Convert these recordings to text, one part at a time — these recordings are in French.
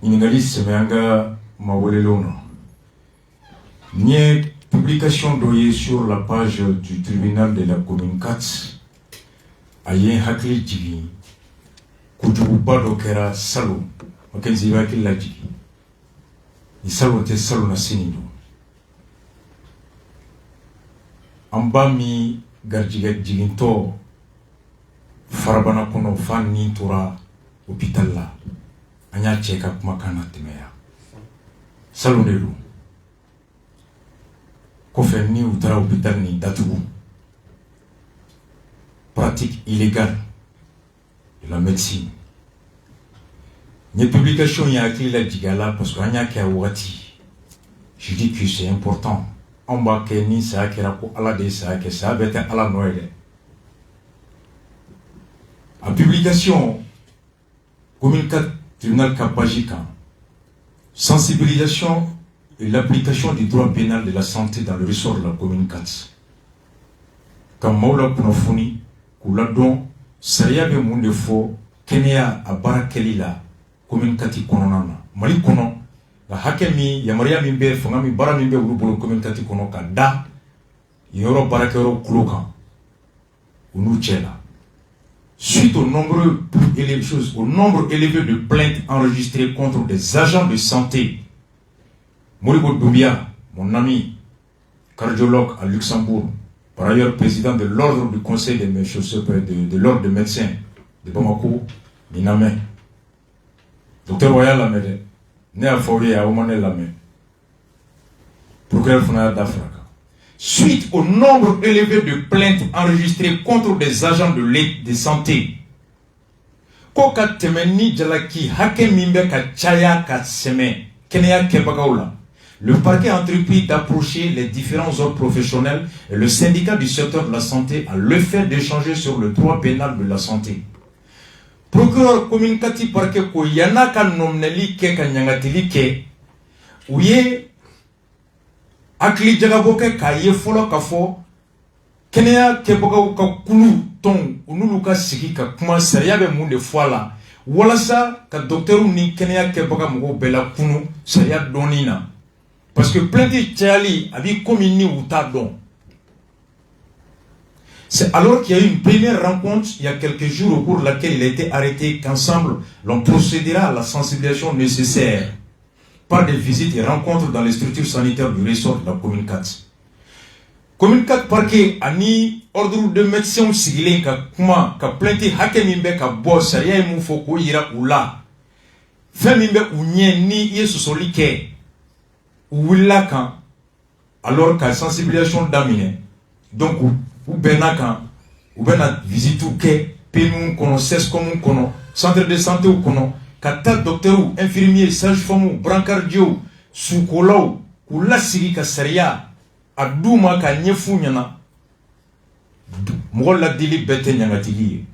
Iningalis Meanga Mawelelono. Nye publication d'Oye sur la page du tribunal de la commune 4 Ayen Hakli Djigi Kujuba Dokera Salo Makenziba Killa Djigi Ni Salo te Salo na Senido Ambami Garjiga Djiginto Farabana Kono Fan Nintura Hôpital la Anya Cheka Kumakana Temeya Salo Nelu Kofe ni utara hôpital ni datugu. Pratique illégale de la médecine. Nye publication y a écrit la digala parce que anya kia wati. Je dis que c'est important. On va que ni ça qui rako ala de ça que ça bête ala noël. En publication commune 4 tribunal Kapajika. Sensibilisation et l'application du droit pénal de la santé dans le ressort de la commune 4. Comme Maula Kunofuni, Kouladon, Sariabe Mundefo, Kenya Abara Kelila, commune 4 Kononana, Mali Kono, la Hakemi, Yamaria Mimbe, Fongami Bara Mimbe, Urubo, commune 4 Konoka, Da, Yoro Barakero Kuloka, Unuchela. Suite au nombre élevé de plaintes enregistrées contre des agents de santé, Moribo Doubia, mon ami, cardiologue à Luxembourg, par ailleurs président de l'ordre du conseil des de l'ordre des médecins de Bamako, Miname. Docteur Royal Lamede, né à Faoué à Omané Lamé, procureur Fonaya d'Afrique. Suite au nombre élevé de plaintes enregistrées contre des agents de santé, Koka Temeni Jalaki, Hake Mimbe Kachaya Katseme, Kenya Kebagaoula. Le parquet a entrepris d'approcher les différents ordres professionnels et le syndicat du secteur de la santé a le fait d'échanger sur le droit pénal de la santé. Procureur communicatif parquet ko yana ka nomneli ke ka nyangatili ke uye akli jagaboke ka ye folo ka fo kenya ke boka ka kulu ton unulu ka sigi ka kuma sariya be mun de foala wala sa ka docteur ni kenya ke boka mo bela kunu sariya donina. Parce que plein de tchali avaient commis ou tardon. C'est alors qu'il y a eu une première rencontre il y a quelques jours au cours de laquelle il a été arrêté qu'ensemble l'on procédera à la sensibilisation nécessaire par des visites et rencontres dans les structures sanitaires du ressort de la commune 4. Commune 4 parquet a ni ordre de médecin sigilé ka kuma ka plainte hakemimbe ka bo sariya mu foko ira ula. Femimbe unye ni yesu solike. Ouilakan, alors qu'à sensibilisation d'amine, donc ou benakan, ou benat visite ou ke, penou kono, cesse comme kono, centre de santé ou kono, kata docteur ou infirmier, sage-femme ou brancardio, soukola ou la siri ka saria, adouma ka nyefu nyana, mwola dili bete nyangatigi.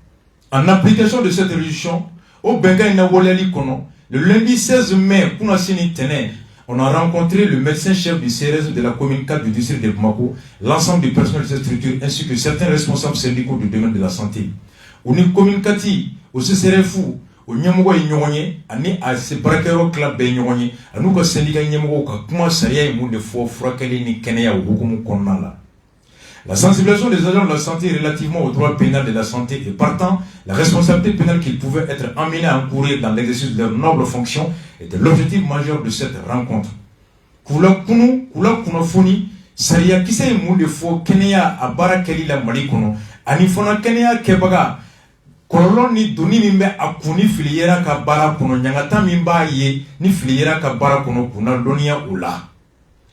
En application de cette résolution, au benga ina woleli kono, le lundi 16 mai, kuna sini tene, on a rencontré le médecin-chef du CRS de la commune 4 du district de Bamako, l'ensemble du personnel de cette structure, ainsi que certains responsables syndicaux du domaine de la santé. Au niveau commune 4, au CCRF, au Nyamogo Nyonye, à ce braquero club de Nyonye, à nous que syndicat Nyamogo, comment ça y est, de faux, fraquelé, ni Kenya, ou beaucoup Konala. La sensibilisation des agents de la santé relativement au droit pénal de la santé et partant, la responsabilité pénale qu'ils pouvaient être amenés à encourir dans l'exercice de leurs nobles fonctions était l'objectif majeur de cette rencontre. Kula kunafuni, saria kise moude fo Kenya abara kelila malikono, anifona Kenya kebaga, kolon ni doni mimbe akuni filiera ka bara kono, nyangata mimba ye, ni filiera ka bara kono kuna donia ula.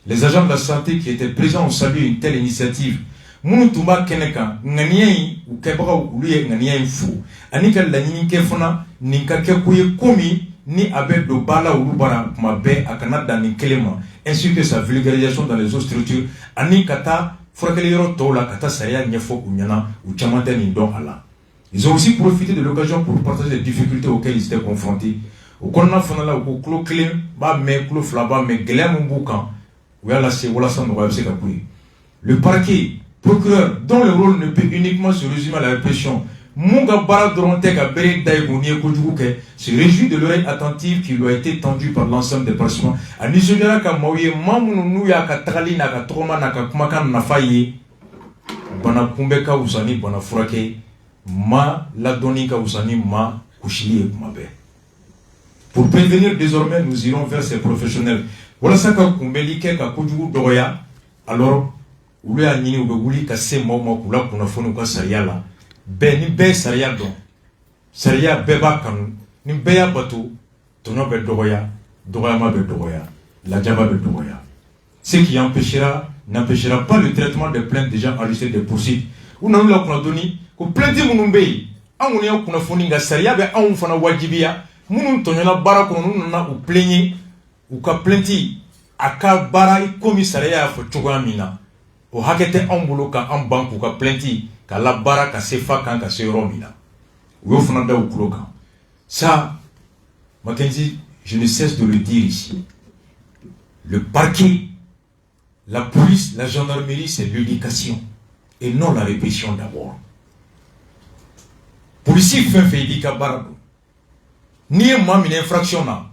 Les agents de la santé qui étaient présents ont salué une telle initiative. Moutumba keneka, nganiei, ou kebaga ou lui nganiei fou. Anika la ninke fona, ninka kekuye komi, ni abe do bala ou lubara, mabe akanada ni kelema, ainsi que sa vulgarisation dans les autres structures. Anikata, frakelero tola, kata saya nyefo unyana, ou chamante ni don ala. Ils ont aussi profité de l'occasion pour partager les difficultés auxquelles ils étaient confrontés. Au konna fonala, au klo clé, ba me klo flaba, me glem mboukan, ou yala se wala san noa se kapouye. Le parquet, procureur, dont le rôle ne peut uniquement se résumer à la répression, Munga bara dronte ka bere daigoni kojuguke se réjouit de l'oreille attentive qui lui a été tendue par l'ensemble des participants. A Nigeria ka mauye mamunu nuya ka tagali na ka troma na ka kumakan na faye bana kumbeka usani bana furake ma la donika usani ma kushili kumabe. Pour prévenir désormais, nous irons vers ces professionnels. Voilà ça ka kumbeli ke ka kojugu doya. Alors ulu ya nyini ube wuli ka se mama kula kuna fonu ka sariala. Ben ni be sariya don sariya beba kanu ni beya bato tono be dogoya ma be dogoya la jaba be dogoya. Ce qui n'empêchera pas le traitement des plaintes déjà enregistrées des poursuites. Ou non la kuna doni ko plainte munun be amuni ya kuna foni nga sariya be an fana wajibiya munun tonyola bara ko nunu na u plaigner u ka plainte aka bara I komi sariya fo chogamina o hakete an bolo ka an banku ka plainte ka la bara ka sefa kan ka se romina ou fana da ukuloka. Ça Mackenzie, je ne cesse de le dire ici, le parquet, la police, la gendarmerie, c'est l'éducation et non la répression d'abord. Policier fait éduquer barado ni ma une infraction na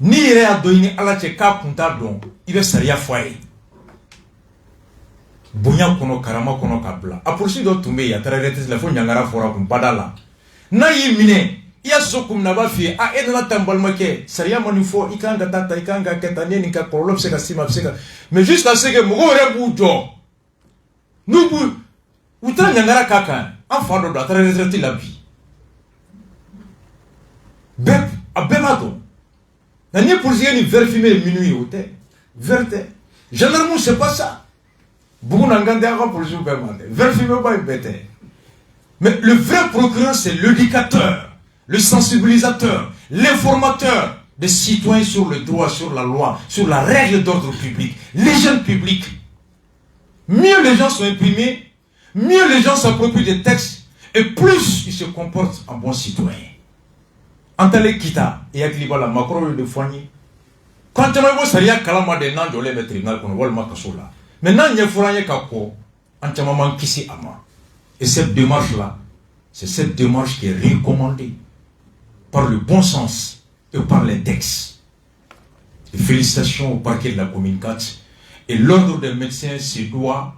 ni re adoini ala che ka punta don ibe saria foye bonya kono karama kono kabla a poursuit do tumbe ya traretes la fo nyangara fora kum padala na yimine ya sokum na ba fi a edna tambalma ke saria manifo ikanga tata ikanga ketane ni ka kolop se ka sima se ka mais juste à ce que mo re bujo nubu utra nyangara kaka en fando do traretes la vie bep a bemado na ni poursuit ni vérifier minuit hôtel verte gendarme c'est pas ça. Mais le vrai procureur, c'est l'éducateur, le sensibilisateur, l'informateur des citoyens sur le droit, sur la loi, sur la règle d'ordre public, l'hygiène publique. Mieux les gens sont imprimés, mieux les gens s'approprient des textes, et plus ils se comportent en bons citoyens. Antale kita, et avec la macro de foigné. Quand on a vu ça, kalama de nan de le tribunal qu'on voit le makasola. Maintenant, il y a fourré kako, entièrement kisi ama. Et cette démarche-là, c'est cette démarche qui est recommandée par le bon sens et par les textes. Et félicitations au parquet de la commune 4. Et l'ordre des médecins se doit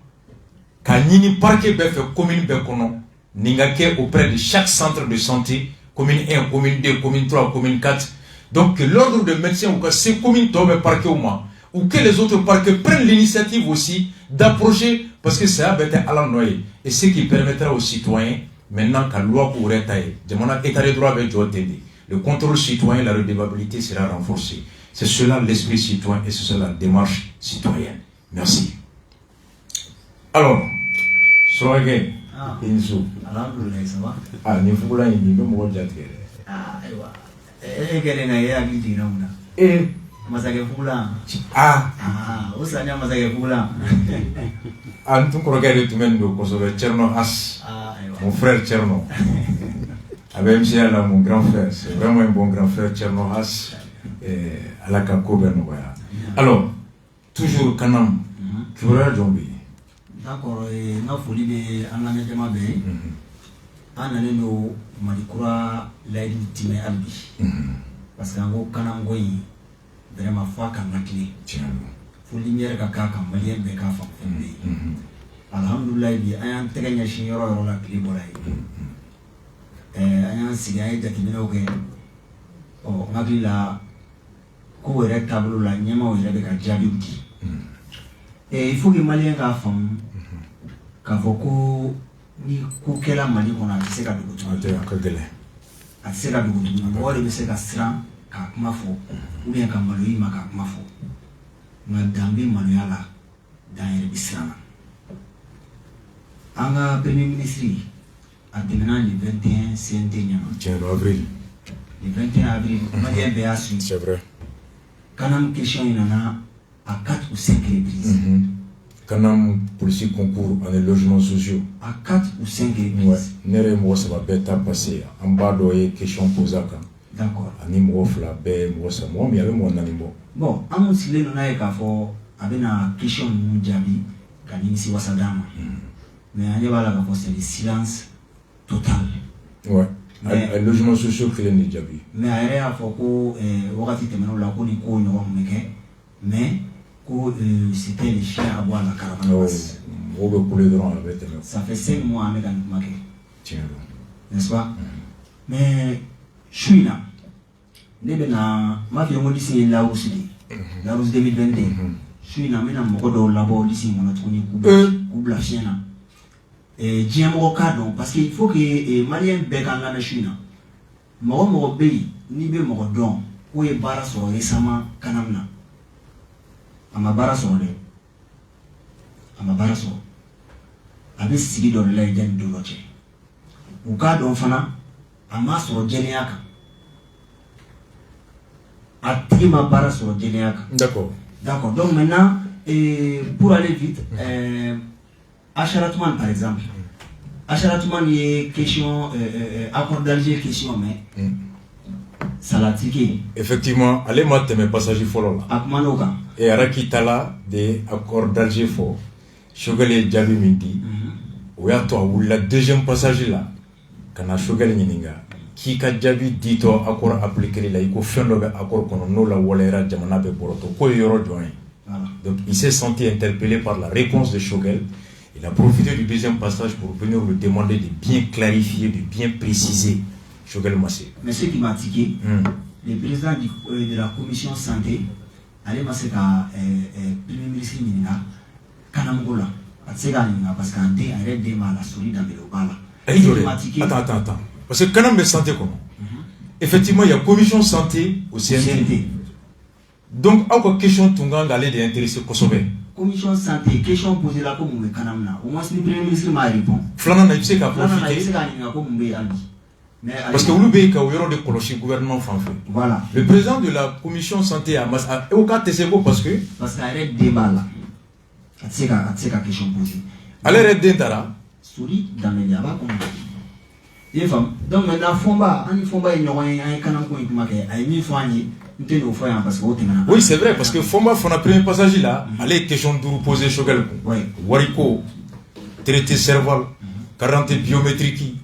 qu'à Nini parquet fait commune Bekono, n'ingake auprès de chaque centre de santé, commune 1, commune 2, commune 3, commune 4. Donc l'ordre des médecins ou que ces communes tombent parquet au moins, ou que les autres parquets prennent l'initiative aussi d'approcher, parce que ça a été à la noyer. Et ce qui permettra aux citoyens, maintenant qu'à loi pour étayer, état de droit avec le contrôle citoyen, la redevabilité sera renforcée. C'est cela l'esprit citoyen et c'est cela la démarche citoyenne. Merci. Alors, Soage, Inso. Alhamdulillah, ça va? Ah, ni fula ni ni mo jatke. Ah, aywa. Kele na ya gidi na una. Masake fula. Usanya masake fula. Antum krogere tumendo kosobe Cherno As. Mon frère Cherno. Avec là, mon grand frère, c'est vraiment un bon grand frère Cherno As. À la Kakobe Noya. Alors, toujours Kanam, Kura Jombi. D'accord, na foli be anane jama be. Anane no malikura laidi time albi. Parce que ngo Kanam goyi vraiment fois kan nakli. Foli mier ka ka malien be ka fa fembe. Alhamdulillah bi ayan teganya shinyoro yoro la kli bolay. Ayan sigay jakimino ke o ngakli la ko were tableau la nyama were be ka jabiti. Il faut que les Maliens fassent ko ni ko kela mali kona se ka dugu a se ka dugu o de be se ka siran ka kuma fo ou bien ka maloyi ma ka kuma fo na dambe maloya la dan yɛrɛ bi siran na an ka premier ministre a tɛmɛna le 21 CNT ɲama avril le 21 avril malien bɛɛ y'a suivi c'est vrai Kanam question in nana à 4 ou 5 reprises. Kanam police concours en logements sociaux. À 4 ou 5 reprises. Ouais. Nere mo ça va bêta passer. En bas de question posée. D'accord. Ani mo fla be mo ça mo mi avec mon animo. Bon, amu sile no na ka fo abena question mu jabi kanini si wasadama. mais on va la c'est le silence total. Ouais. Le logement social créé n'est déjà vu. Mais il faut que wakati temeno la ko ni ko no meke mais ko c'était les chiens à boire la caravane. On va couler dans la bête. Ça fait 5 mois avec un meke. Tiens. N'est-ce pas? Mais je suis là. Nebena ma fi ngoli si la usidi. La us 2022. Je suis là mais na moko do labo d'ici mon autre ni kubla chien là. Et Diamo cadre parce qu'il faut que Malien Bekanga China. Moro Bay, Nibe Morodon, où est Barasso récemment Kanamna. Amabarasso. Amabarasso. Avec Sigi dans le legend de Roche. Ou cadre enfant, Amasso Geniac. Atima Barasso Geniac. D'accord. D'accord. Donc maintenant, pour aller vite, Acharatman par exemple. Acharatman est question, accord d'Alger question, mais ça l'a tiré. Effectivement, allez moi te mes passages follow là. Akmanoka. Et Arakitala de accord d'Alger fort. Chogale Jabi Mindi. Ouya toi ou la deuxième passage là. Kana Chogale Ninga. Qui ka Jabi dit toi accord appliqué là. Il faut faire le accord qu'on nous la Walera Jamana be Boroto. Ko yoro joint. Donc il s'est senti interpellé par la réponse de Chogel. Il a profité du deuxième passage pour venir lui demander de bien clarifier, de bien préciser Chogel Massé. Mais ce qui m'a tiqué, le président de la commission santé, allez Massé ka premier ministre Minina, Kanamugola, parce qu'un dé arrête des mal à solide dans le bala. Attends. Parce que Kanam de santé comment? Effectivement, il y a commission santé au CNT. Donc, encore question Tunga d'aller de intéresser Kosovo. Commission santé, question posée là comme Kanamna. Au moins, le premier ministre m'a répondu. Flana n'a pas profité. Parce que vous l'avez dit qu'il y a des clochers gouvernement français. Voilà. Le président de la commission santé a au cas de Sego parce qu'il arrête débat là. C'est la question posée. Allez, arrête d'entara. Souris dans les diabats comme les femmes. Donc maintenant, Fomba, il y a un canal qui m'a fait. Il y a oui, c'est vrai, parce que Fomba, on a pris un passage là, allez, question de poser Chogel. Wariko, traité cerval, 40 biométriques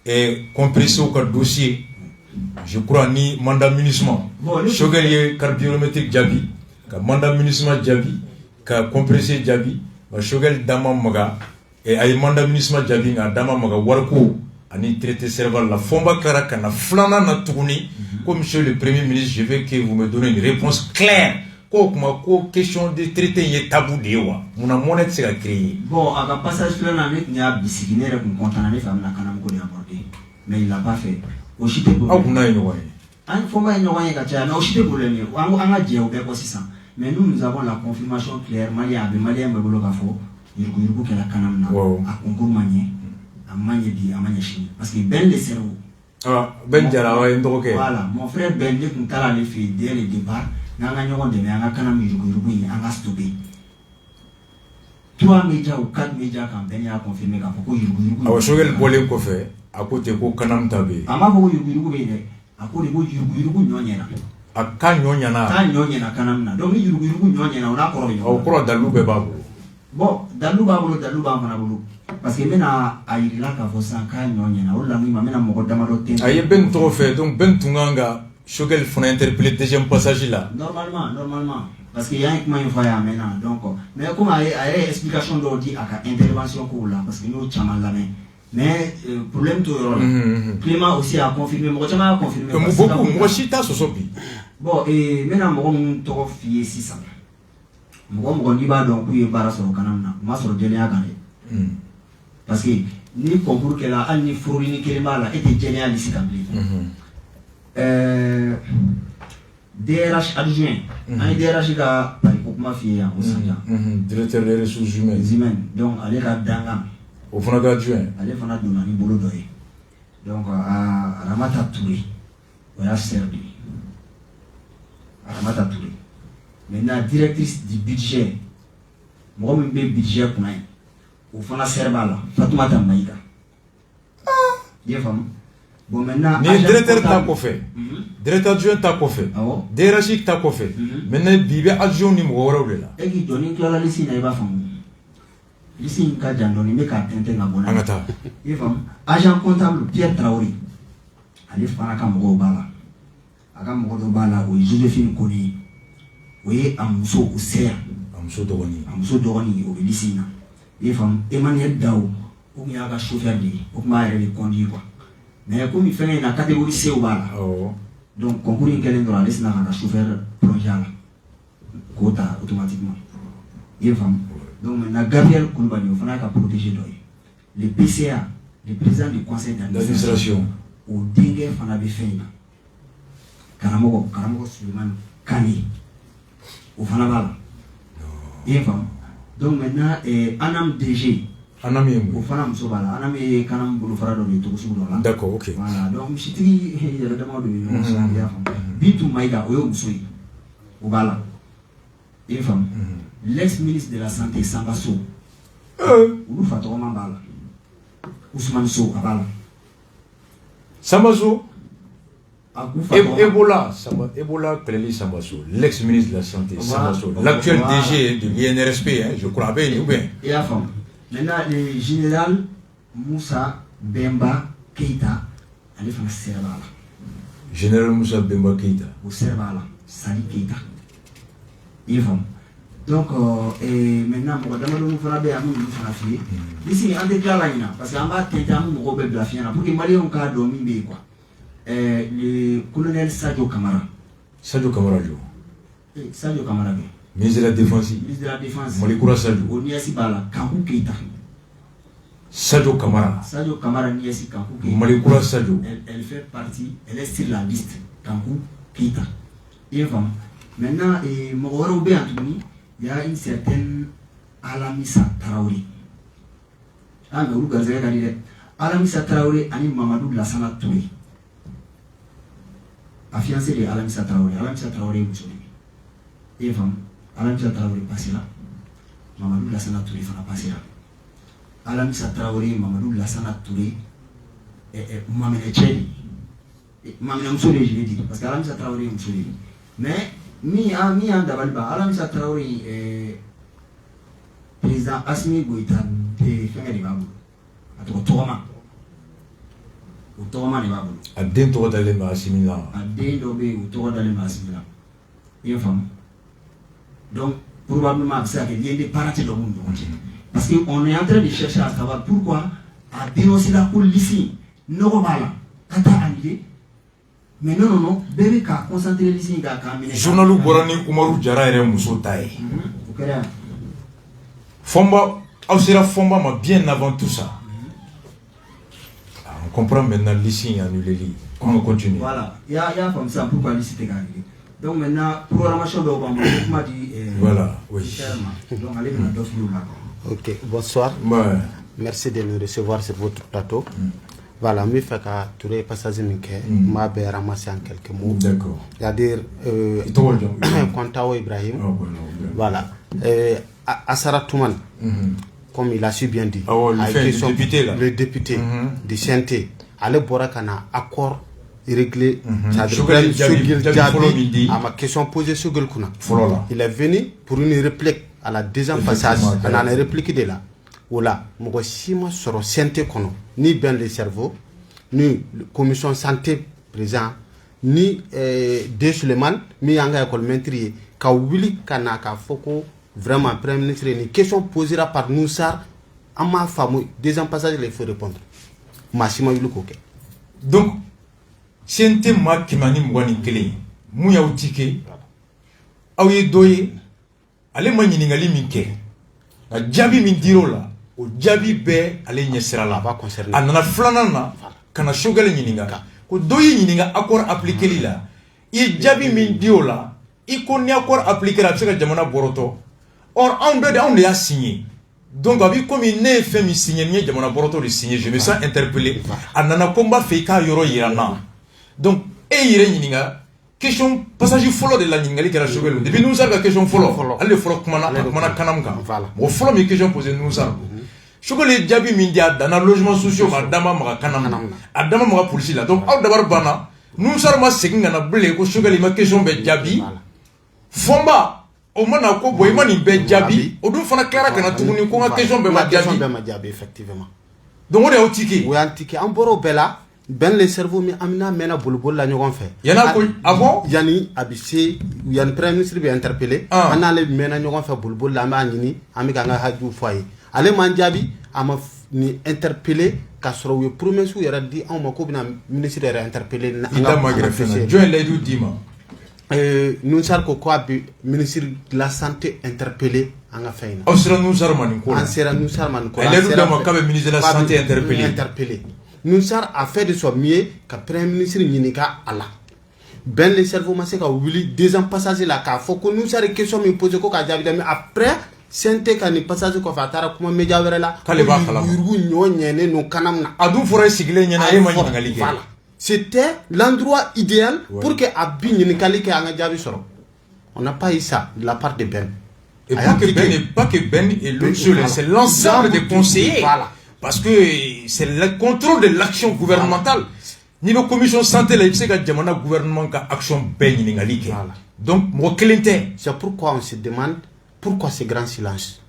et compressé au dossier, je crois, ni mandat munissement. Chogel y car biométrique Djabi, car mandat munissement Djabi, car compressé Djabi, Chogel Dama Maga, et à mandat munissement Djabi, à Dama Maga, Wariko, ani traité cerval, la Fomba Karakana, Flana n'a tourné. Comme monsieur le Premier ministre, je veux que vous me donnez une réponse claire. Quoi question de traiter est tabou de wa. Mon monnaie c'est à créer. Bon, à passage là, il y a bisigné pour contenir les femmes la canam qu'on a abordé, mais il l'a pas fait. Au chité pour. Ah, vous n'avez pas. Un format il n'y a rien qu'à dire. Mais au chité pour le mieux. On a dit au bec aussi ça. Mais nous avons la confirmation claire. Malien, me bolo kafo. Il faut que la canam na. À concours manier, à manier di, à manier chine. Parce que ben les cerveaux. Ah, Ben Jarawa est drogué. Voilà, mon frère Ben dit qu'on t'a les fait dès le départ. Nanga nyogo de nanga kana mijugurugu anga stoppé. 3 médias ou 4 médias quand Ben a confirmé qu'à pourquoi yugurugu. Ah, Chogel bolé ko fait à côté ko kanam tabé. Ama ko yugurugu be à côté ko yugurugu nyonyena. A kan nyonyana. Kan nyonyena kanam na. Donc yugurugu nyonyena on a corrigé. Au croix dalou be babu. Bon, dalou babu fana bulu. Parce que maintenant, il y a un il ben trop fait, donc ben tunganga, Chogel faut interpeller deuxième passage là. Normalement. Parce qu'il y a un point maintenant. Donc, mais comme il y a une explication d'ordi à l'intervention pour là, parce que nous sommes là. Mais le problème tout Clément aussi a confirmé, moi a confirmé. Beaucoup, moi chita sosopi. Bon, et maintenant, moi on trop fier 600. Moi on dit pas donc il bara sur le canal là. Moi sur le dernier gagné. Parce que ni concours qu'elle a, ni fourni ni qu'elle m'a là, était génial ici quand même. DRH adjoint, un DRH qui a ma fille au Sanja. Directeur des ressources humaines. Donc, elle est là-dedans. Au fond, elle adjoint. Elle est là dans le boulot. Donc, à Ramata Touré, on a servi. À Ramata Touré. Maintenant, directrice du budget, moi, je suis budget pour moi. Au fond, la servala, Fatoumata Maïka. Bien femme. Bon, maintenant. Mais directeur t'a fait. Directeur adjoint t'a fait. DRH t'a fait. Maintenant, Bibi adjoint ni moi là. Et qui donne une classe ici, n'a pas femme. Ici, il y a des gens qui ont Angata. Agent comptable Pierre Traoré. Allez faire un cambo bala. Un cambo bala où Joséphine Koni. Oui, un mousseau au serre. Un mousseau d'oroni. Un mousseau d'oroni au Bélicina. Et Emmanuel Dao. Où il y a un chauffeur de. Où il y a un conduit. Mais comme il fait une catégorie C au bala. Donc, concours in quel endroit, laisse un chauffeur plongé là. Quota automatiquement. Et donc maintenant, Gabriel Koulibaly, il faut protéger les PCA, les présidents du conseil d'administration, au Dingue Fanabe Feina, Karamogo Suleiman Kani, au Fanabala. Et donc maintenant, Anam DG, au Fanam Sobala, Anam et Kanam Boulofarado de Togosudola. D'accord, ok. Voilà, donc Chitri, il y a le demande de Bitou Maïga, Oyomusui, au Bala. Et l'ex-ministre de la Santé, Sambasso, ou Fatoma Bala, Ousmane So, Abala. Sambasso Ebola, Clélie Sambasso, l'ex-ministre de la Santé, Sambasso, l'actuel DG de l'INRSP, je crois bien, ou bien. Et à fond. Maintenant, le général Moussa Bemba Keita, allez faire Servala. Général Moussa Bemba Keita. Ou Servala, Sali Keita. Et fond. Donc, maintenant, nous faisons ici, on déclare là, parce qu'on va tenter de la fière, pour que les Maliens ont dormi, quoi. Le colonel Sadio Kamara. Sadio Kamara, Sadio Kamara, ministre de la Défense. Ministre de la Défense. Malikoura Sadio. Au Niasi Bala, Kankou Keita. Sadio Kamara. Sadio Kamara, Niasi Kankou Keita. Malikoura Sadio. Elle fait partie, elle est sur la liste. Kankou Keita. Et enfin, maintenant, Morobe Antouni, il y a une certaine Alamissa Traoré. Ah, mais vous regardez, Alamissa Traoré, Ani Mamadou Lassana Touré. La fiancée de Alamissa Traoré. Alamissa Traoré, vous savez. Et femme, Alamissa Traoré passé là. Mamadou Lassana Touré va passer là. Alamissa Traoré, Mamadou Lassana Touré, Mamene Tchèdi. Mamene Moussole, je l'ai dit, parce qu'Alamissa Traoré est Moussole. Mais, mi en Dabalba, Alamissa Traoré, président Asmi Goïta, de Fengé de Babou. À Toroma. Au Toroma de Babou. À Dentro d'Alema Assimila. À Dentro d'Alema Assimila. Et femme. Donc, probablement, c'est qu'il y a des parties dans le monde. Parce qu'on est en train de chercher à savoir pourquoi, à dénoncer la police, normal, quand à annulé. Mais non, bébé, qu'à concentrer ici, qu'à amener. Journalou Borani Oumarou Djara et Moussotaï. Fomba, Ausera Fomba m'a bien avant tout ça. On comprend maintenant l'ici annulé. Comment continuer? Voilà, il y a comme ça, pourquoi l'ici est annulé. Donc maintenant, programmation de Obama, m'a dit. Voilà, oui. Donc allez maintenant d'offrir là. Ok, bonsoir. Ouais. Merci de nous recevoir sur votre plateau. Voilà, je fais que tu es passé m'a ramassé en quelques mots. D'accord. C'est-à-dire, Kontao Ibrahim. Voilà. Assara Touman, comme il a si bien dit, le député du CNT, allait boire un accord réglé, à ma question posée sur Gulkuna. Il est venu pour une réplique à la deuxième passage, on a répliqué de là. Voilà, moi si moi sur le CNT kono, ni bien le cerveau, ni la commission santé présent, ni De Suleiman, ni Anga école maîtrise, ka wili kana ka foko vraiment premier ministre ni question posera par Noussar, à ma femme deuxième passage il faut répondre. Massima Yulukoke. Donc CNT ma kimani mwani kele, mouya utike, aouye doye, ale mani ningali minke, na jabi mindiro la. O jabi be ale nyesera la ba concerné anana flana na kana shogale nyininga ko doyi nyininga accord appliqué lila i jabi min diola i ko ni accord appliqué la psika jamana boroto or on de a signé donc abi comme il n'est fait mi signé ni jamana boroto de signé je me sens interpellé anana combat fait ka yoro yirana donc e yire nyininga question passage follow de la nyininga li kala shogale depuis nous ça la question follow alle follow kumana kanamka o follow mi question poser nous ça Chokole Djabi Mindia dans le logement social, Madame Marakanam, Adama Mara Police là. Donc, out d'abord Bana, nous sommes à Séguin à Blé, au Chokole ma question de Djabi. Fomba, o mana ko boy mani be jabi o dun fana clara kana tuguni ko nga question be ma jabi effectivement donc on est au ticket oui antique en boro bela ben le cerveau mi amina mena bulbul la ñogon fe yana ko avant yani abissé yani premier ministre bi interpellé ana le mena ñogon fe bulbul la ma ñini ami ga nga haju foyer ale man jabi ama ni interpellé ka soro we promesse yara di on mako bina ministre era interpellé na nga magrefena join lay du dima nous sar ko bi ministre de la santé interpellé anga fayna on sera nous armani ko on sera nous armani ko elle est dama ka ministre de la santé interpellé nous sar a fait de son mieux ka premier ministre ñinika ala ben le cerveau ma se ka wuli deux ans passagers la ka faut que nous sar question me poser ko ka jabi mais après sente ka ni passage ko fatara kuma media were la kale ba kala yurgu ñoñene no kanam na adu fora sigle ñana e ma ñi ngali voilà c'était l'endroit idéal pour que abi ñi kali ke anga jabi soro on n'a pas eu ça de la part de Ben et pas que Ben et l'autre seul c'est l'ensemble des conseillers voilà parce que c'est le contrôle de l'action gouvernementale ni la commission santé là il sait que jamana gouvernement ka action Ben ñi ngali ke donc mo kelente c'est pourquoi on se demande pourquoi ce grand silence?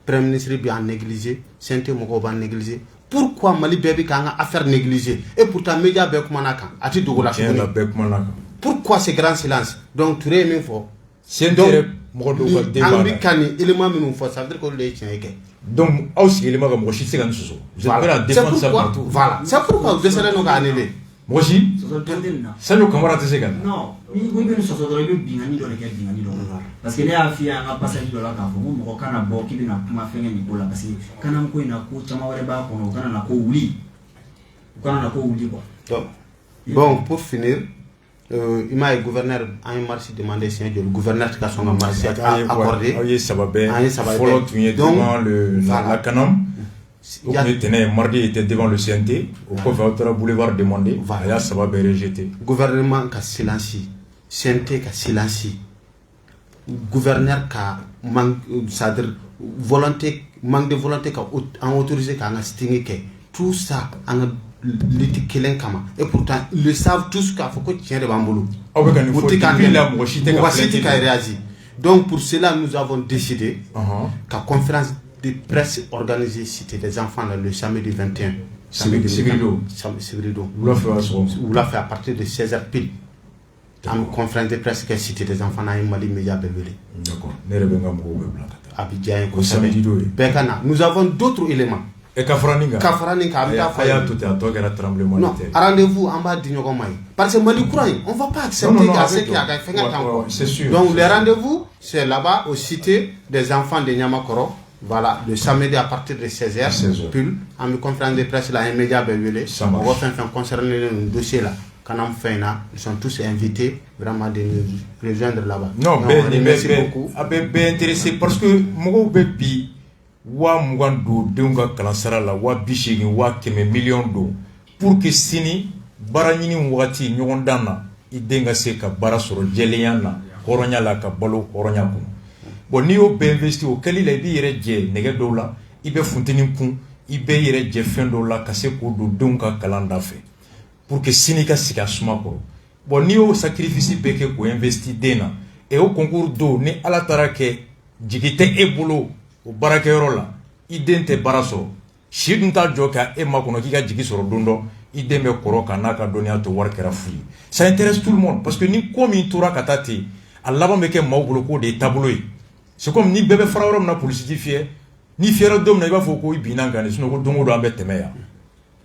Premier ministre bien négligé, Santé Mokoba négligé. Pourquoi Mali Bébi Kanga affaire négligée? Et pourtant, média Bekmanaka, a tu Dougola pourquoi ce grand silence? Donc, tu es même fort. C'est un mot de élément minimum fort, ça veut dire qu'on est tient. Donc, aussi, élément comme Rochi, c'est un sous. Vous avez la défense ça partout. Voilà, c'est pourquoi vous essayez de nous gagner. Rochi, ça nous camarades, c'est ça. Non, oui, bien sûr, ça doit être bien, ni dans les cas, bien, ni dans le parce que les affaires n'ont pas passé de la cave, on a beau qui n'a pas fait Nicolas, parce que quand on a un coup, ça m'a pas qu'on a un coup, oui. Quand on a un coup, bon, pour finir, il m'a le gouverneur a un marché demandé si le gouverneur qui a son marché accordé. Oui, ça va bien. Follow devant la Canam. Mardi était devant le CNT, au Coffre Boulevard demandé. Voilà, ça va bien rejeté. Gouvernement qui a silencieux, CNT qui a silencieux, gouverneur qui a manque de volonté qui a autorisé qui a stingé. Tout ça, et pourtant, ils le savent tous qu'il faut que tu tiennes de bamboulou. Donc, pour cela, nous avons décidé qu'à conférence de presse organisée Cité des enfants le samedi 21. Vous l'a fait à partir de 16h pile. En conférence de presse que Cité des enfants à Mali Média Bébélé. Nous avons d'autres éléments. Et Kafraninga. Non, rendez-vous en bas du Nyogomai. Parce que Mali Kouraï, on ne va pas accepter ce qu'il y a fait. C'est sûr. Donc, les rendez-vous, c'est là-bas, au Cité des enfants de Nyamakoro. Voilà, le samedi à partir de 16h. Puis, en conférence de presse, là, un média Bébélé. On va faire concerner le dossier là. Quand on fait là, ils sont tous invités vraiment de nous rejoindre là-bas. Non, merci beaucoup. Ben intéressé parce que mon bébé. Wa mugandu denga kalansara la wa bishigi wa keme million do pour que sini baranyini wati nyogondana idenga seka bara soro jeleyana horonya la ka balo horonya kun bon ni o be investi o kali la bi yere je nege do la ibe funtini kun ibe yere je fendo la ka se ko do denga kalanda fe pour que sini ka sika suma ko bon ni o sacrifice beke ko investi dena e o concours do ni ala tarake jigite e bolo o barakeyɔrɔ la i den tɛ baara sɔrɔ si dun t'a jɔ ka e makɔnɔ k'i ka jigi sɔrɔ don dɔ i den bɛ kɔrɔ ka n'a ka dɔnniya to wari kɛra fu ye ça intéresse tout le monde parce que ni ko min tora ka taa ten a laban bɛ kɛ maaw bolo k'o de ye taabolo ye c'est comme ni bɛɛ bɛ fara yɔrɔ min na polisi ti fiyɛ ni fiyɛra don min na i b'a fɔ ko i binna n kan de sinon ko don o don an bɛ tɛmɛ yan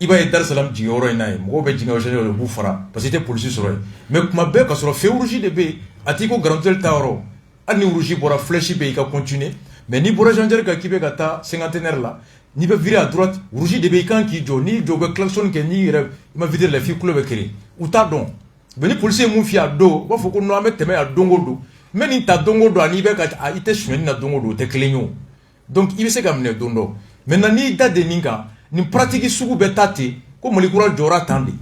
i b'a ye Dar-es-Salaam jigiyɔrɔ in na ye mɔgɔw bɛ jigin o de b'u fara parce que i tɛ polisi sɔrɔ yen mais kuma bɛɛ ka sɔrɔ feu rouge de bɛ yen a t'i ko garantie ta yɔrɔ hali ni rouge bɔra flèche bɛ yen i ka continuer. Mais ni bora gendarme ka kibe kata cinquantenaire là ni be virer à droite rougi de bekan ki jo ni jo be klaxon ke ni ma vider la fi kulo be kiri ou ta don be ni policier mun fi a do ba foko no amet teme a dongo do mais ni ta dongo do ani be ka a ite choueni na dongo do te klenyo donc il se kamne dondo maintenant ni da de ninka ni pratique sugu be tate ko moli kura jora tande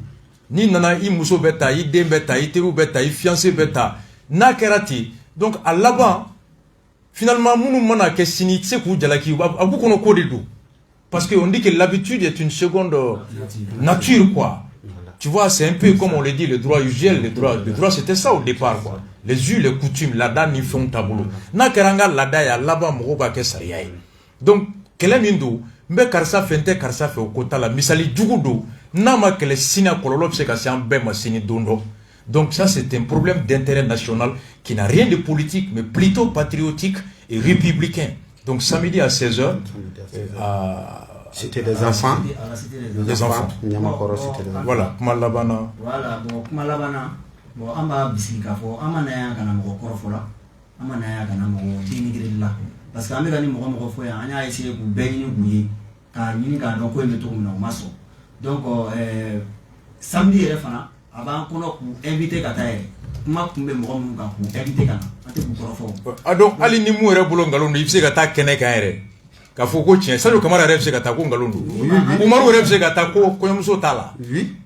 ni nana i muso beta i den beta i teru beta i fiancé beta na kerati donc à là-bas finalement, parce qu'on dit que l'habitude est une seconde nature, quoi. Tu vois, c'est un peu comme on le dit, le droit usuel, le droit c'était ça au départ, quoi. Les us, les coutumes, l'ada ni font tableau. Na keranga l'ada ya laba mogoba ke sariya. Donc, kele mindo, mbe karsa fente karsa fe okota la misali jugudo, na ma kele sina kololo se ka sian be ma sini dondo. Donc ça c'est un problème d'intérêt national qui n'a rien de politique mais plutôt patriotique et républicain. Donc samedi à 16h c'était des enfants. Des enfants. Voilà, Kumalabana. Voilà, bon, Kumalabana. Bon, amba bisilika fo, ama na ya kana mo korofola, ama na ya kana mo tinigrilla. Parce que ameka ni mo fo ya anya essayer ku benyi buye, ka nyini ka donc ko meto ko na maso. Donc samedi refana avant qu'on a invité Katae, ma kumbe mo ka ku invité kana, ate ku korofo. Donc ali ni mu re bulo ngalondo ifse ka ta kene ka ere. Ka fo ko tien, salu kamara refse ka ta ko ngalondo. Umaru refse ka ta ko muso tala. Oui.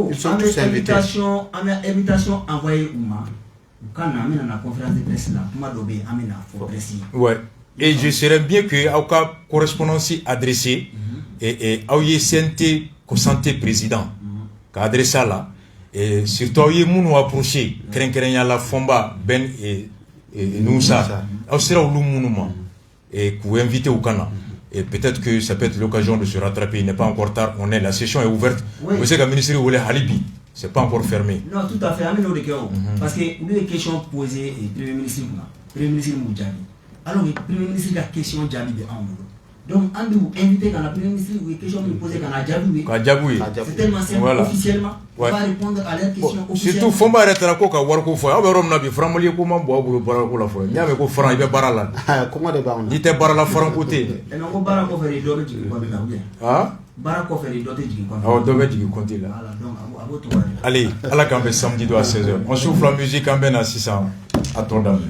Ils sont tous invités. On a invitation envoyée quand on a la conférence de presse là, on a dobé amena faut précis. Ouais. Et je serais bien que au cas correspondance adressée et au YCNT santé président qu'a adressé là et surtout au yemunu approché krenkrenya la fomba ben et nous ça au sera au lumunu et pour inviter au Cana. Et peut-être que ça peut être l'occasion de se rattraper. Il n'est pas encore tard. La session est ouverte. Vous savez que le ministère voulait Halibi. C'est pas encore fermé. Non, tout à fait. Parce que les questions posées au Premier ministre Moudjabi. Alors, le Premier ministre a question Djabi de Amoudou. Donc, on doit inviter quand le Premier ministre a une question posée quand Djabi. C'est tellement simple officiellement. On va répondre à leurs questions officiellement. Surtout, Fomba arrête la coca, Warko Foy. Ah, on a vu Framoli comment boire pour la foi. Il y a un franc, il y a Barala. Comment de Barala? Il était Barala franc côté. Et non, Barako fait les deux qui ah? Barako fait les deux qui oh, deux qui comptent là. Allez, à la campagne samedi à 16h. On souffle la musique en ben à 600. À ton dame.